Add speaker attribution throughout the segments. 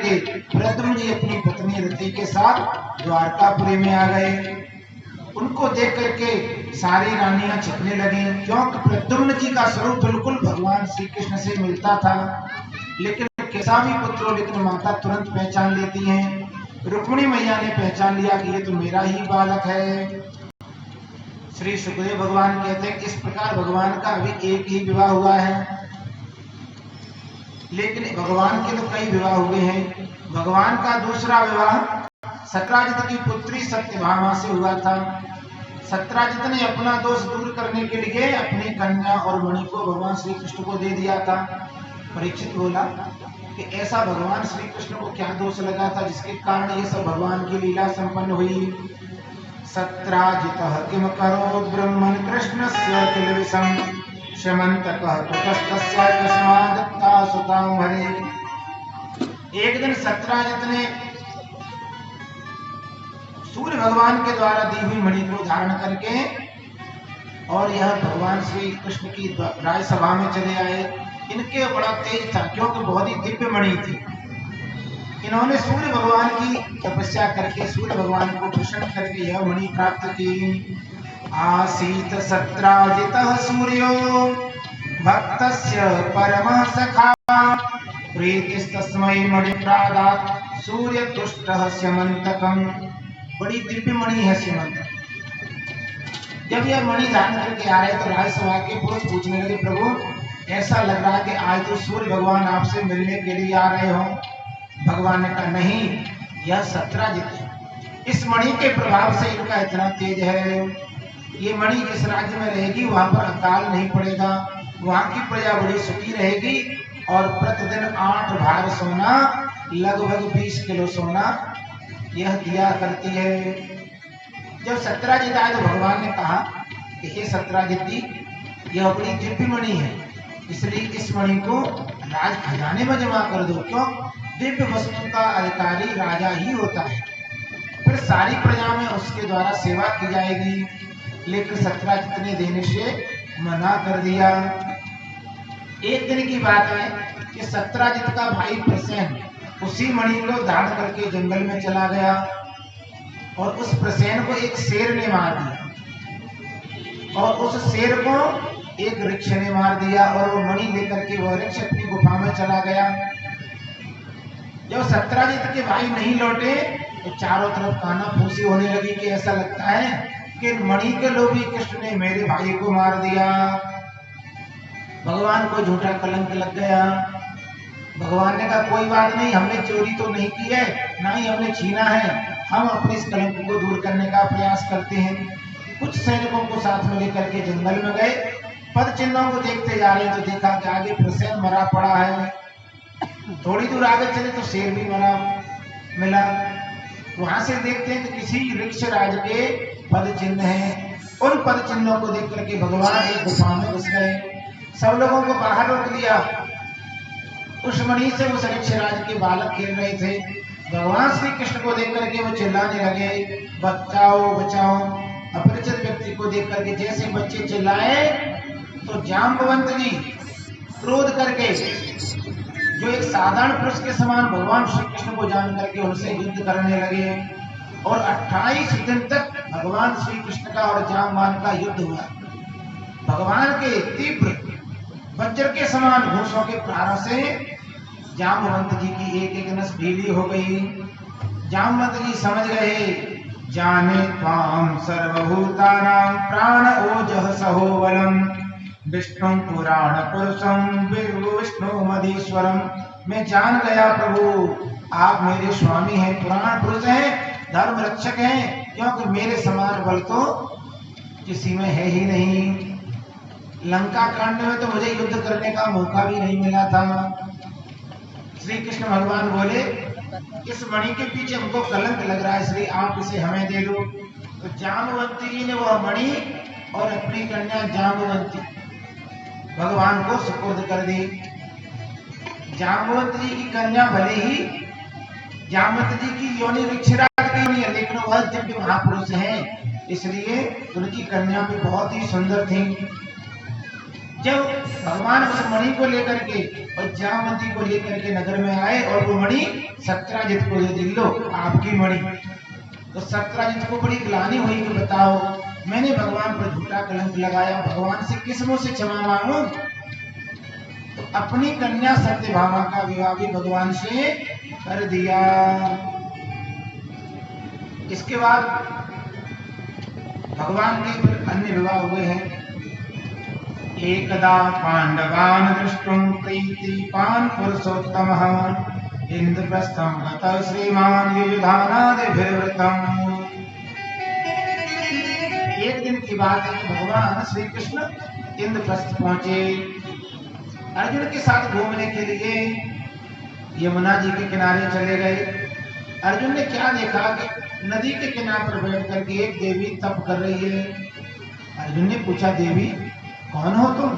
Speaker 1: करके प्रद्युम्न जी अपनी पत्नी रति के साथ द्वारकापुरी में आ गए। उनको देख करके सारी रानियां छिपने लगी, क्योंकि प्रद्युम्न जी का स्वरूप बिल्कुल भगवान श्री कृष्ण से मिलता था। लेकिन केसावी पुत्रों, लेकिन माता तुरंत पहचान लेती हैं। रुक्मिणी मैया ने पहचान लिया कि ये तो मेरा ही बालक है। श्री सुखदेव भगवान कहते हैं इस प्रकार भगवान का अभी एक ही विवाह हुआ है, लेकिन भगवान के तो कई विवाह हुए हैं। भगवान का दूसरा विवाह सत्राजित की पुत्री सत्यभामा से हुआ था। सत्राजित ने अपना दोष दूर करने के लिए अपनी कन्या और मणि को भगवान श्री कृष्ण को दे दिया था। परीक्षित बोला कि ऐसा भगवान श्री कृष्ण को क्या दोष लगा था जिसके कारण ये सब भगवान की लीला संपन्न हुई। सत्राजितः किम करोत् ब्रह्मन् कृष्णस्य किल विषम् शमन्तकः कुतस्तस्य कस्मादत्ता सुतां हरे। एक दिन सत्राजित ने सूर्य भगवान के द्वारा दी हुई मणि को धारण करके और यह भगवान श्री कृष्ण की राज सभा में चले आए। इनके बड़ा तेज था, क्योंकि बहुत ही दिव्य मणि थी। इन्होंने सूर्य भगवान की तपस्या करके सूर्य भगवान को प्रसन्न करके यह मणि प्राप्त की। आसीत सत्राजितः सूर्यो भक्तस्य परमः सखा प्रीतिस्तस्मै मणिप्रादात् सूर्य तुष्टः स्यमन्तकम्। बड़ी दिव्य मणि है स्यमंतक। जब यह मणि धारण करके आ रहे तो राजसभा के पुरुष पूछने लगे, प्रभु ऐसा लग रहा है कि आज तो सूर्य भगवान आपसे मिलने के लिए आ रहे हो। भगवान ने कहा नहीं, यह सत्राजित है। इस मणि के प्रभाव से इनका इतना तेज है। ये मणि जिस राज्य में रहेगी वहां पर अकाल नहीं पड़ेगा, वहां की प्रजा बड़ी सुखी रहेगी और प्रतिदिन 8 भार सोना, लगभग 20 किलो सोना यह दिया करती है। जब सत्राजित आए तो भगवान ने कहा कि हे सत्राजित जी, यह बड़ी दिव्य मणि है, इसलिए इस मणि को राज खजाने में जमा कर दो। क्यों? दिव्य वस्तु का अधिकारी राजा ही होता है, फिर सारी प्रजा में उसके द्वारा सेवा की जाएगी। लेकिन सत्राजित ने देने से मना कर दिया। एक दिन की बात है कि सत्राजित का भाई प्रसेन उसी मणि को धारण करके जंगल में चला गया और उस प्रसेन को एक शेर ने मार दिया और उस शेर को एक वृक्ष ने मार दिया और वो मणि लेकर के वह वृक्ष अपनी गुफा में चला गया। जब सत्राजित के भाई नहीं लौटे तो चारों तरफ कानाफूसी होने लगी कि ऐसा लगता है कि मणि के लोभी कृष्ण ने मेरे भाई को मार दिया। भगवान को झूठा कलंक लग गया। भगवान ने कहा कोई बात नहीं, हमने चोरी तो नहीं की है, ना ही हमने छीना है, हम अपने इस कलंक को दूर करने का प्रयास करते हैं। कुछ सैनिकों को साथ में लेकर के जंगल में गए। पद चिन्हों को देखते जा रहे तो देखा कि आगे प्रसेन मरा पड़ा है। थोड़ी दूर आगे चले तो शेर भी मरा मिला। वहां से देखते हैं कि किसी वृक्ष राज के पद चिन्ह हैं। उन पद चिन्हों को देख करके भगवान एक गुफा में घुस गए। सब लोगों को बाहर रोक दिया। उस मणि से उस वृक्षराज के बालक खेल रहे थे। भगवान श्री कृष्ण को देख करके वो चिल्लाने लगे, बचाओ बचाओ। अपरिचित व्यक्ति को देख करके जैसे बच्चे चिल्लाए तो जाम्बवंत जी क्रोध करके, जो एक साधारण पुरुष के समान भगवान श्री कृष्ण को जान करके उनसे युद्ध करने लगे और 28 दिन तक भगवान श्री कृष्ण का और जाम्बवान का युद्ध हुआ। भगवान के तीव्र वज्र के समान घूसों के प्रहारों से जाम्बवंत जी की एक एक नस ढीली हो गई। जाम्बवंत जी समझ गए, जाने त्वां सर्वभूतानां प्राण ओजः सहोबलम् विष्णु पुराण पुरुषम विष्णु मधीश्वरम। मैं जान गया प्रभु आप मेरे स्वामी हैं, पुराण पुरुष हैं, धर्म रक्षक हैं, क्योंकि मेरे समान बल तो किसी में है ही नहीं। लंका कांड में तो मुझे युद्ध करने का मौका भी नहीं मिला था। श्री कृष्ण भगवान बोले इस मणि के पीछे हमको कलंक लग रहा है, इसलिए आप इसे हमें दे दो। तो जाम्बवंती जी ने वह मणि और अपनी कन्या जाम्बवंती भगवान को सुपुर्द कर दी। जाम्बवंत जी की कन्या भले ही जाम्बवंत जी की योनि वृक्षराज की योनि है, लेकिन वह दिव्य महापुरुष हैं, इसलिए उनकी कन्या भी बहुत ही सुंदर थी। जब भगवान उस मणि को लेकर के और जामवंती को लेकर के नगर में आए और वो मणि सत्यजित को दे दी, लो आपकी मणि। तो सत्यजित को बड़ी ग्लानि हुई कि बताओ मैंने भगवान पर झूठा कलंक लगाया, भगवान से किस मुंह से क्षमा मांगू। तो अपनी कन्या सत्यभामा का विवाह भी भगवान से कर दिया। इसके बाद भगवान के फिर अन्य विवाह हुए हैं। एकदा पांडवान् दृष्टुं प्रीतिपान् पुरुषोत्तमः इंद्रप्रस्थं गतः श्रीमान् युयुधानादिभिर्वृतम्। एक दिन की बात है कि भगवान श्री कृष्ण इंद्रप्रस्थ पहुंचे अर्जुन के साथ घूमने के लिए, यमुना जी के किनारे चले गए। अर्जुन ने क्या देखा कि नदी के किनारे पर बैठ करके एक देवी तप कर रही है। अर्जुन ने पूछा, देवी कौन हो तुम?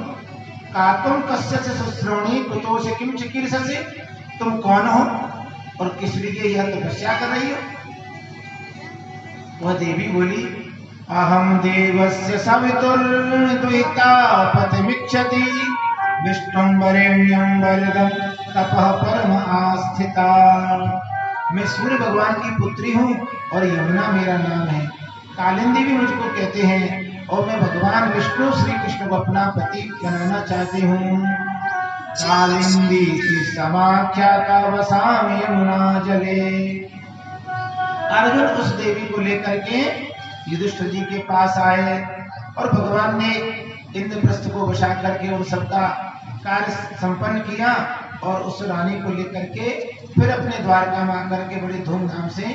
Speaker 1: का तुम कस्य से शुश्रोणी कुतो से किम चिकीर्षसि, तुम कौन हो और किस लिए यह तपस्या कर रही हो? वह देवी बोली, अहम देवस्य सवितुर्द्विता पतिमिच्छति विष्णुं वरेण्यं वरदं तपः परम आस्थिता। मैं सूर्य भगवान की पुत्री हूँ और यमुना मेरा नाम है, कालिंदी भी मुझको कहते हैं और मैं भगवान विष्णु श्री कृष्ण को अपना पति बनाना चाहती हूँ। कालिंदी की समाख्याता वसामि यमुना जले। अर्जुन उस देवी को लेकर के युधिष्ठिर जी के पास आए और भगवान ने इंद्रप्रस्थ को बचा करके उन सबका कार्य संपन्न किया और उस रानी को लेकर के फिर अपने द्वारका में आकर के बड़े धूमधाम से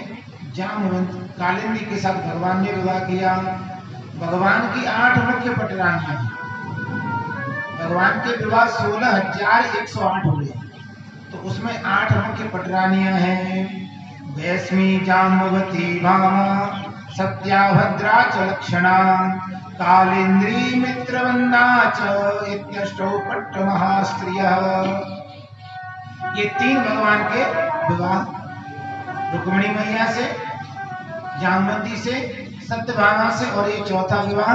Speaker 1: जामवंत कालिंदी के साथ भगवान ने विवाह किया। भगवान की 8 मुख्य पटरानियां, भगवान के विवाह 16,108 हुए, तो उसमें 8 मुख्य पटरानियां हैं। भैस्मी जाम्बवती भामा सत्या भद्रा च लक्षणा कालिंद्री मित्रवंदा च इत्यष्टौ पट्ट महास्त्रियः। ये 3 भगवान के विवाह रुक्मिणी मैया से, जामवंती से, सत्यभामा से और ये चौथा विवाह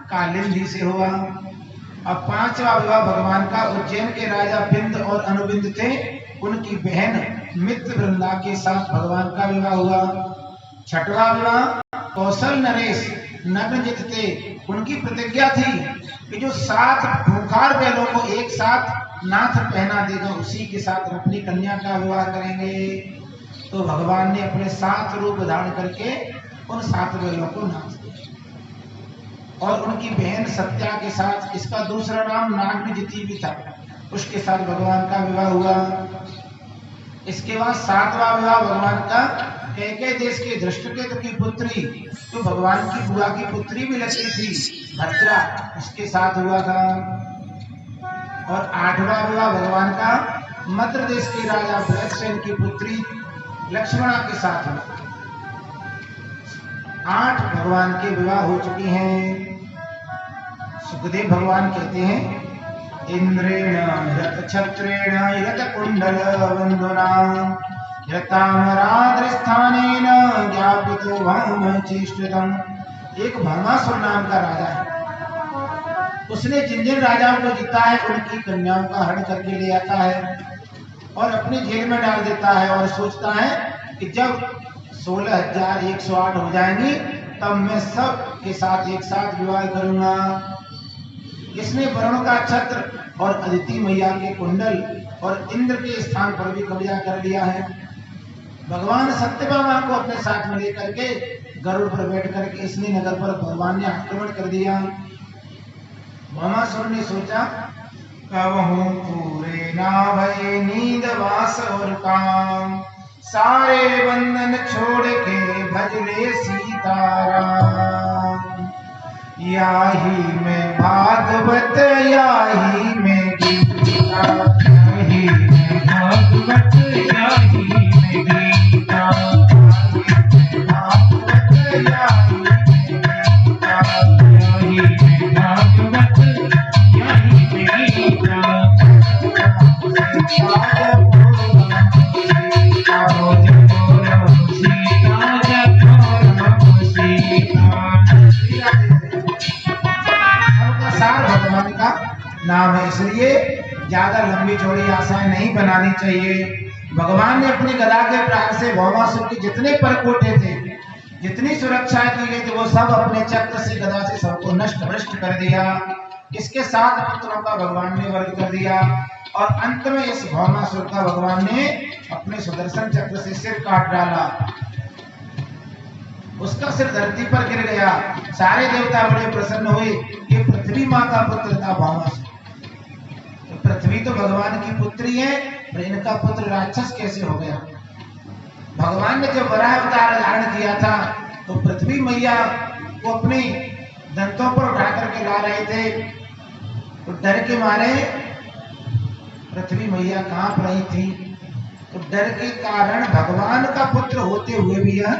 Speaker 1: कालिंदी से हुआ। अब 5वां विवाह भगवान का उज्जैन के राजा बिंद और अनुबिंद थे, उनकी बहन मित्रवृंदा के साथ भगवान का विवाह हुआ। 6वां विवाह कौशल नरेश नग्नजित थे, उनकी प्रतिज्ञा थी कि जो 7 खूंखार बैलों को एक साथ नाथ पहना देगा उसी के साथ अपनी कन्या का विवाह करेंगे। तो भगवान ने अपने 7 रूप धारण करके उन 7 बैलों को नाथ दिया और उनकी बहन सत्या के साथ, इसका दूसरा नाम नागनजिती भी था, उसके साथ भगवान का विवाह हुआ। इसके बाद 7वां विवाह भगवान का कैकेय देश के धृष्टकेतु की पुत्री, तो भगवान की बुआ की पुत्री भी लगती थी भद्रा, उसके साथ हुआ था। और 8वां विवाह भगवान का मद्र देश के राजा वैश्यन की पुत्री लक्ष्मणा के साथ हुआ। 8 भगवान के विवाह हो चुकी हैं। सुखदेव भगवान कहते हैं, इंद्रेण रथछत्रेण रथकुंडलवंदना यतामराद्रस्थानेन ज्ञापितो भौमचेष्टितम्। एक भौमासुर नाम का राजा है, उसने जिन राजाओं को जीता है उनकी कन्याओं का हरण करके ले आता है और अपने जेल में डाल देता है और सोचता है कि जब 16,108 हो जाएंगी तब मैं सब के साथ एक साथ विवाह करूंगा। इसने वरुण का छत्र और अदिति मैया के कुंडल और इंद्र के स्थान पर भी कब्जा कर लिया है। भगवान सत्यभामा को अपने साथ में लेकर के गरुड़ पर बैठ करके इसने नगर पर भगवान ने आक्रमण कर दिया। भौमासुर ने सोचा, कबहू पूरे ना भये नींद वास और काम, सारे बंधन छोड़ के भजले सीताराम। याही में भागवत याही में गीता, याही में भागवत याही में गीता, भागवत याही में गीता, याही में भागवत याही में गीता। नाम है, इसलिए ज्यादा लंबी चौड़ी आशाएं नहीं बनानी चाहिए। भगवान ने अपनी गदा के प्रहार से भौमासुर के जितने परकोटे थे, जितनी सुरक्षाएं की गई थी, वो सब अपने चक्र से गदा से सबको नष्ट भ्रष्ट कर दिया। इसके 7 पुत्रों का भगवान ने वध कर दिया और अंत में इस भौमासुर का भगवान ने अपने सुदर्शन चक्र से सिर काट डाला। उसका सिर धरती पर गिर गया। सारे देवता बड़े प्रसन्न हुए। ये पृथ्वी माँ का पुत्र था भौमासुर। तो पृथ्वी तो भगवान की पुत्री है, पर इनका पुत्र राक्षस कैसे हो गया? भगवान ने जब वराह अवतार धारण किया था तो पृथ्वी मैया को अपने दंतों पर उठा करके ला रहे थे, तो डर के मारे पृथ्वी मैया कांप रही थी। तो डर के कारण भगवान का पुत्र होते हुए भी यह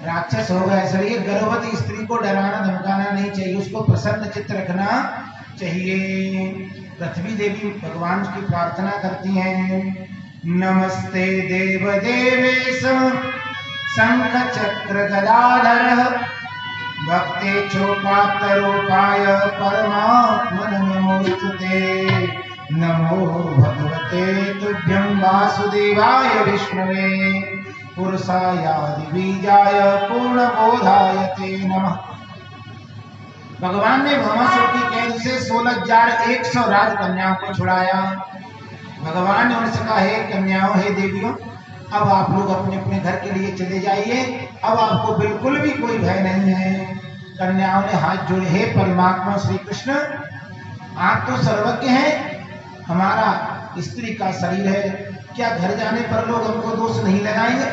Speaker 1: राक्षस हो गया। इसलिए गर्भवती स्त्री को डराना धमकाना नहीं चाहिए, उसको प्रसन्न चित्त रखना चाहिए। पृथ्वी देवी भगवान की प्रार्थना करती हैं, नमस्ते देव देवेश शंख चक्र गदाधर भक्ते चोपात्तरूपाय परमात्मने नमोस्तुते। नमो भगवते तुभ्यं वासुदेवाय विष्णवे पुरुषायादि बीजाय पूर्णबोधाय ते नमः। भगवान ने भौमासुर की कैद से 16,100 राजकन्याओं को छुड़ाया। भगवान ने उनसे कहा, हे कन्याओं, हे देवियों, अब आप लोग अपने अपने घर के लिए चले जाइए, अब आपको बिल्कुल भी कोई भय नहीं है। कन्याओं ने हाथ जोड़े, हे परमात्मा श्री कृष्ण, आप तो सर्वज्ञ हैं, हमारा स्त्री का शरीर है, क्या घर जाने पर लोग हमको दोष नहीं लगाएंगे?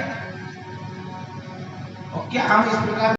Speaker 1: और क्या हम इस प्रकार